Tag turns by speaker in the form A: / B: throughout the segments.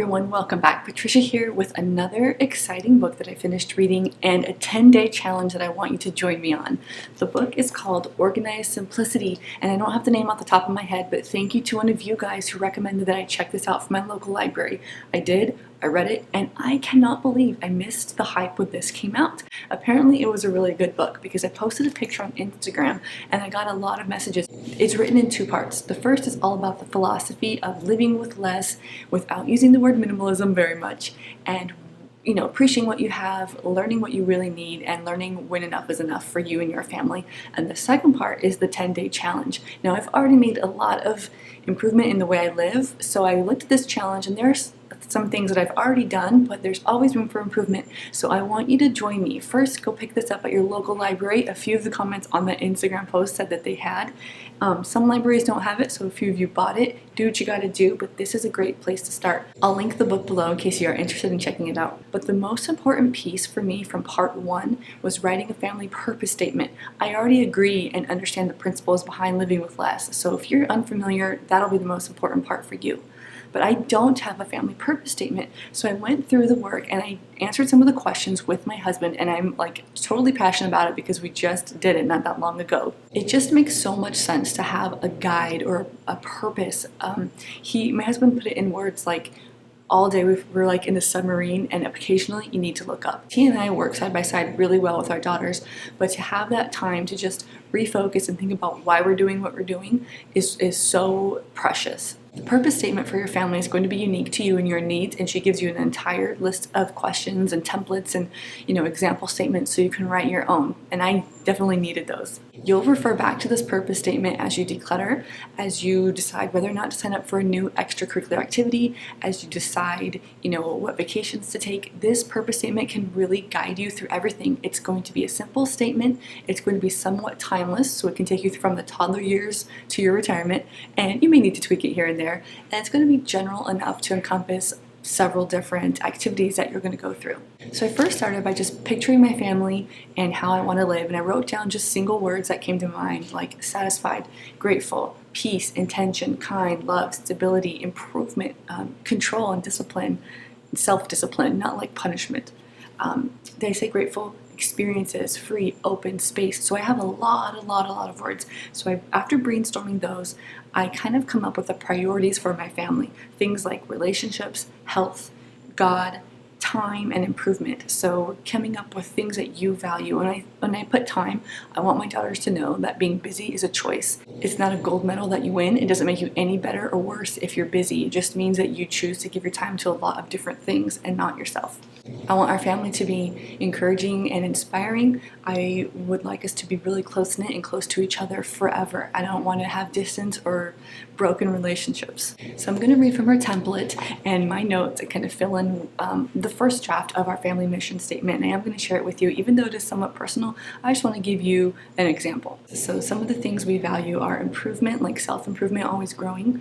A: everyone, welcome back. Patricia here with another exciting book that I finished reading and a 10-day challenge that I want you to join me on. The book is called Organized Simplicity, and I don't have the name off the top of my head, but thank you to one of you guys who recommended that I check this out from my local library. I did. I read it, and I cannot believe I missed the hype when this came out. Apparently it was a really good book because I posted a picture on Instagram and I got a lot of messages. It's written in two parts. The first is all about the philosophy of living with less without using the word minimalism very much, and appreciating what you have, learning what you really need, and learning when enough is enough for you and your family. And the second part is the 10-day challenge. Now, I've already made a lot of improvement in the way I live, so I looked at this challenge and there's some things that I've already done, but there's always room for improvement. So I want you to join me. First, go pick this up at your local library. A few of the comments on the Instagram post said that they had. Some libraries don't have it, so a few of you bought it. Do what you gotta do, but this is a great place to start. I'll link the book below in case you are interested in checking it out. But the most important piece for me from part one was writing a family purpose statement. I already agree and understand the principles behind living with less, so if you're unfamiliar, that'll be the most important part for you. But I don't have a family purpose statement. So I went through the work and I answered some of the questions with my husband, and I'm totally passionate about it because we just did it not that long ago. It just makes so much sense to have a guide or a purpose. My husband put it in words like, all day we're like in a submarine and occasionally you need to look up. He and I work side by side really well with our daughters, but to have that time to just refocus and think about why we're doing what we're doing is so precious. The purpose statement for your family is going to be unique to you and your needs, and she gives you an entire list of questions and templates and example statements so you can write your own, and I definitely needed those. You'll refer back to this purpose statement as you declutter, as you decide whether or not to sign up for a new extracurricular activity, as you decide what vacations to take. This purpose statement can really guide you through everything. It's going to be a simple statement, it's going to be somewhat timeless, so it can take you from the toddler years to your retirement, and you may need to tweak it here and there, and it's going to be general enough to encompass several different activities that you're going to go through. So I first started by just picturing my family and how I want to live, and I wrote down just single words that came to mind, like satisfied, grateful, peace, intention, kind, love, stability, improvement, control, and discipline, self-discipline, not like punishment. Did I say grateful? Experiences, free, open, space. So I have a lot of words. So after brainstorming those, I kind of come up with the priorities for my family. Things like relationships, health, God, time, and improvement. So coming up with things that you value. When I put time, I want my daughters to know that being busy is a choice. It's not a gold medal that you win. It doesn't make you any better or worse if you're busy. It just means that you choose to give your time to a lot of different things and not yourself. I want our family to be encouraging and inspiring. I would like us to be really close-knit and close to each other forever. I don't want to have distance or broken relationships. So I'm going to read from her template and my notes and kind of fill in the first draft of our family mission statement, and I am going to share it with you. Even though it is somewhat personal, I just want to give you an example. So some of the things we value are improvement, like self-improvement, always growing,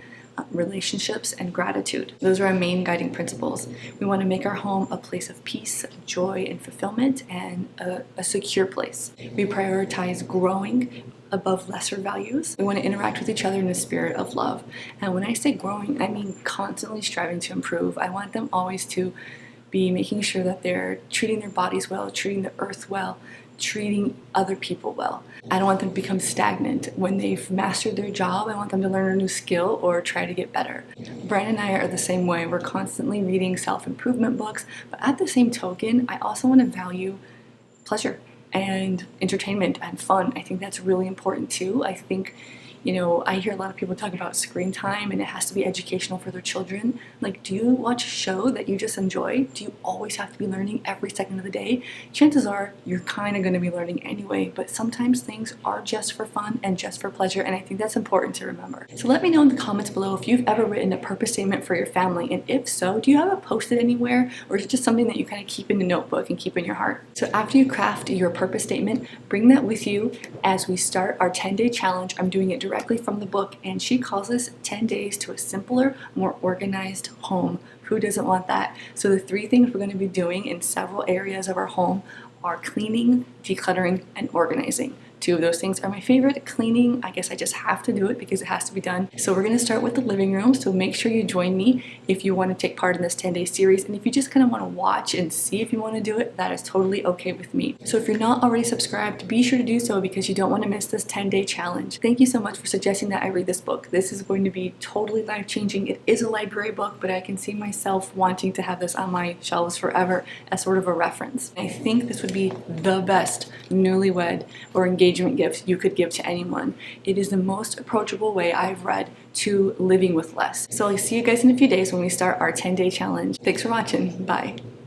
A: relationships, and gratitude. Those are our main guiding principles. We want to make our home a place of peace, joy, and fulfillment, and a secure place. We prioritize growing above lesser values. We want to interact with each other in a spirit of love. And when I say growing, I mean constantly striving to improve. I want them always to be making sure that they're treating their bodies well, treating the earth well, treating other people well. I don't want them to become stagnant. When they've mastered their job, I want them to learn a new skill or try to get better. Brian and I are the same way. We're constantly reading self-improvement books, but at the same token, I also want to value pleasure and entertainment and fun. I think that's really important too. I think I hear a lot of people talk about screen time and it has to be educational for their children. Like, do you watch a show that you just enjoy? Do you always have to be learning every second of the day? Chances are you're kind of going to be learning anyway, but sometimes things are just for fun and just for pleasure, and I think that's important to remember. So let me know in the comments below if you've ever written a purpose statement for your family, and if so, do you have it posted anywhere, or is it just something that you kind of keep in a notebook and keep in your heart? So after you craft your purpose statement, bring that with you as we start our 10-day challenge. I'm doing it directly from the book, and she calls this 10 days to a simpler, more organized home. Who doesn't want that? So the 3 things we're going to be doing in several areas of our home are cleaning, decluttering, and organizing. Two of those things are my favorite. Cleaning, I guess I just have to do it because it has to be done. So we're gonna start with the living room. So make sure you join me if you want to take part in this 10-day series. And if you just kind of want to watch and see if you want to do it, that is totally okay with me. So if you're not already subscribed, be sure to do so because you don't want to miss this 10-day challenge. Thank you so much for suggesting that I read this book. This is going to be totally life-changing. It is a library book, but I can see myself wanting to have this on my shelves forever as sort of a reference. I think this would be the best newlywed or engagement gift you could give to anyone. It is the most approachable way I've read to living with less. So I'll see you guys in a few days when we start our 10-day challenge. Thanks for watching. Bye.